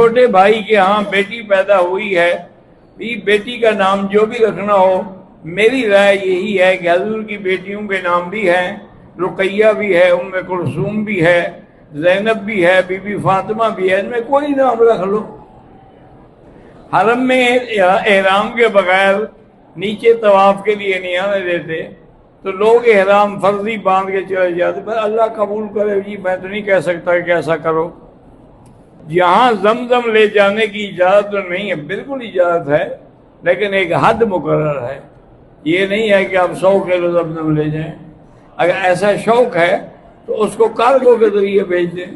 چھوٹے بھائی کے ہاں بیٹی پیدا ہوئی ہے، بیٹی کا نام جو بھی رکھنا ہو، میری رائے یہی ہے کہ حضور کی بیٹیوں کے نام بھی ہیں، رقیہ بھی ہے، ام کلثوم بھی ہے، زینب بھی ہے، بی بی فاطمہ بھی ہے، ان میں کوئی نام رکھ لو۔ حرم میں احرام کے بغیر نیچے طواف کے لیے نہیں آنے دیتے، تو لوگ احرام فرضی باندھ کے چلے جاتے، پر اللہ قبول کرے جی، میں تو نہیں کہہ سکتا کہ ایسا کرو۔ یہاں زمزم لے جانے کی اجازت تو نہیں ہے، بالکل اجازت ہے، لیکن ایک حد مقرر ہے۔ یہ نہیں ہے کہ آپ 100 کلو زمزم لے جائیں۔ اگر ایسا شوق ہے تو اس کو کارگو کے ذریعے بھیج دیں،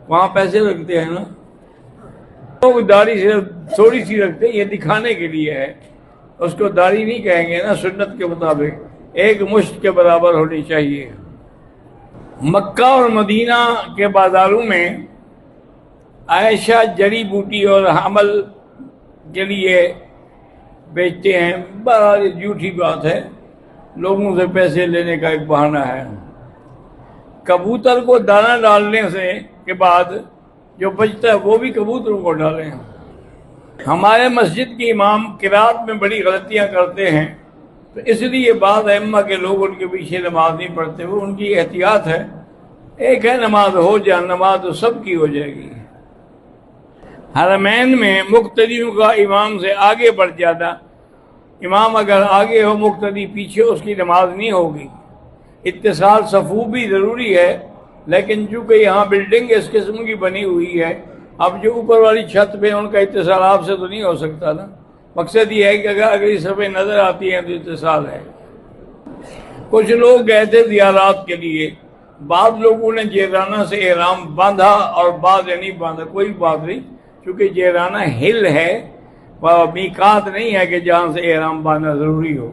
وہاں پیسے لگتے ہیں نا۔ لوگ داڑھی صرف تھوڑی سی رکھتے ہیں، یہ دکھانے کے لیے ہے، اس کو داڑھی نہیں کہیں گے نا، سنت کے مطابق ایک مشت کے برابر ہونی چاہیے۔ مکہ اور مدینہ کے بازاروں میں عائشہ جڑی بوٹی اور حمل کے لیے بیچتے ہیں، بڑی جھوٹی بات ہے، لوگوں سے پیسے لینے کا ایک بہانہ ہے۔ کبوتر کو دانہ ڈالنے سے کے بعد جو بچتا ہے وہ بھی کبوتروں کو ڈالیں۔ ہمارے مسجد کے امام قرات میں بڑی غلطیاں کرتے ہیں، تو اس لیے بعض ائمہ کے لوگ ان کے پیچھے نماز نہیں پڑھتے، وہ ان کی احتیاط ہے۔ ایک ہے نماز ہو جائے، نماز تو سب کی ہو جائے گی۔ حرمین میں مقتدیوں کا امام سے آگے بڑھ جانا، امام اگر آگے ہو مقتدی پیچھے، اس کی نماز نہیں ہوگی۔ اتصال صفوف بھی ضروری ہے، لیکن چونکہ یہاں بلڈنگ اس قسم کی بنی ہوئی ہے، اب جو اوپر والی چھت پہ ان کا اتصال آپ سے تو نہیں ہو سکتا نا۔ مقصد یہ ہے کہ اگر اگلی صفحے نظر آتی ہیں تو اتصال ہے۔ کچھ لوگ گئے تھے زیارات کے لیے، بعض لوگوں نے جیرانہ سے احرام باندھا اور بعض نے نہیں باندھا، کوئی بات نہیں، چونکہ جیرانہ ہل ہے، میقات نہیں ہے کہ جہاں سے احرام باندھنا ضروری ہو۔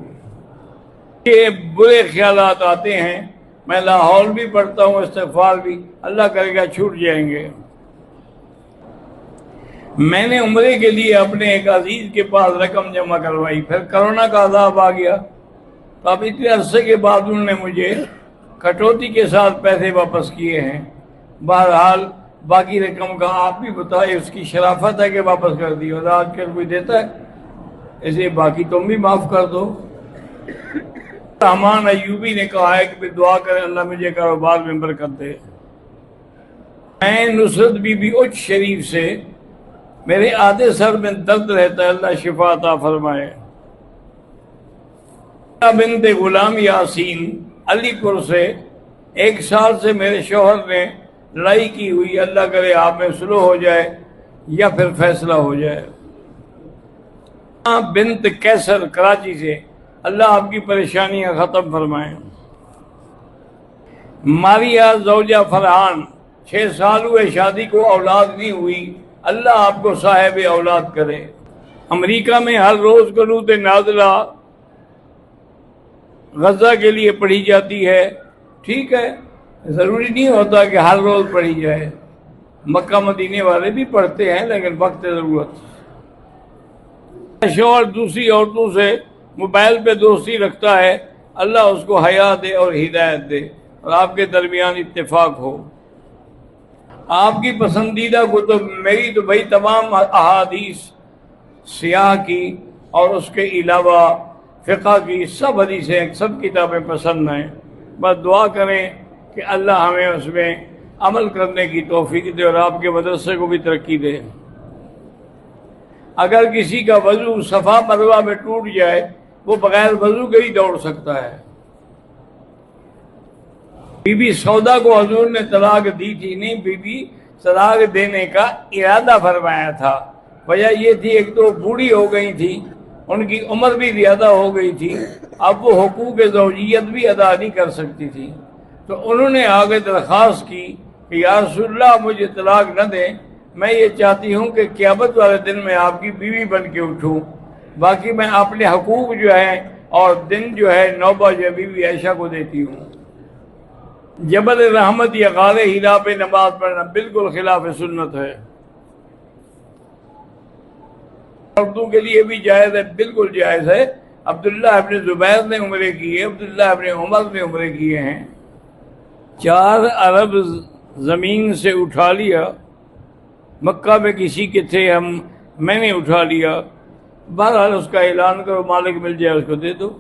یہ برے خیالات آتے ہیں، میں لاہور بھی پڑھتا ہوں، استغفار بھی، اللہ کرے گا چھوٹ جائیں گے۔ میں نے عمرے کے لیے اپنے ایک عزیز کے پاس رقم جمع کروائی، پھر کرونا کا عذاب آ گیا، تو اب اتنے عرصے کے بعد انہوں نے مجھے کٹوتی کے ساتھ پیسے واپس کیے ہیں۔ بہرحال باقی رقم کا آپ بھی بتائیں، اس کی شرافت ہے کہ واپس کر دی، اور آج کل کوئی دیتا ہے اسے، باقی تم بھی معاف کر دو۔ رحمان ایوبی نے کہا ہے کہ دعا کریں اللہ مجھے کاروبار میں برکت دے۔ میں نصرت بی بی اچ شریف سے، میرے آدھے سر میں درد رہتا ہے، اللہ شفا عطا فرمائے۔ بنت غلام یاسین علی پور سے، 1 سال سے میرے شوہر نے لڑائی کی ہوئی، اللہ کرے آپ میں صلح ہو جائے یا پھر فیصلہ ہو جائے۔ بنت کیسر کراچی سے، اللہ آپ کی پریشانیاں ختم فرمائیں۔ ماریا زوجہ فرحان، 6 سال ہوئے شادی کو، اولاد نہیں ہوئی، اللہ آپ کو صاحب اولاد کرے۔ امریکہ میں ہر روز قنوت نازلہ غزہ کے لیے پڑھی جاتی ہے، ٹھیک ہے، ضروری نہیں ہوتا کہ ہر روز پڑھی جائے، مکہ مدینے والے بھی پڑھتے ہیں، لیکن وقت ضرورت۔ شوہر دوسری عورتوں سے موبائل پہ دوستی رکھتا ہے، اللہ اس کو حیا دے اور ہدایت دے، اور آپ کے درمیان اتفاق ہو۔ آپ کی پسندیدہ کتب، میری تو بھائی تمام احادیث سیاح کی اور اس کے علاوہ فقہ کی سب حدیثیں، سب کتابیں پسند ہیں، بس دعا کریں کہ اللہ ہمیں اس میں عمل کرنے کی توفیق دے اور آپ کے مدرسے کو بھی ترقی دے۔ اگر کسی کا وضو صفا مروہ میں ٹوٹ جائے، وہ بغیر وضو کے ہی دوڑ سکتا ہے۔ بی بی سودا کو حضور نے طلاق دی تھی، نہیں، بی بی طلاق دینے کا ارادہ فرمایا تھا، وجہ یہ تھی ایک تو بوڑھی ہو گئی تھی، ان کی عمر بھی زیادہ ہو گئی تھی، اب وہ حقوق زوجیت بھی ادا نہیں کر سکتی تھی، تو انہوں نے آگے درخواست کی کہ یا رسول اللہ مجھے طلاق نہ دیں، میں یہ چاہتی ہوں کہ قیامت والے دن میں آپ کی بیوی بن کے اٹھوں، باقی میں اپنے حقوق جو ہے اور دن جو ہے نوبہ جو ہے بیوی عائشہ کو دیتی ہوں۔ جبل رحمت یا غار ہرا پہ نماز پڑھنا بالکل خلاف سنت ہے، عورتوں کے لیے بھی جائز ہے، بالکل جائز ہے۔ عبداللہ ابن زبیر نے عمرے کیے، عبداللہ ابن عمر نے عمرے کیے ہیں۔ 4 ارب زمین سے اٹھا لیا مکہ میں کسی کے تھے میں نے اٹھا لیا. بہرحال اس کا اعلان کرو، مالک مل جائے اس کو دے دو.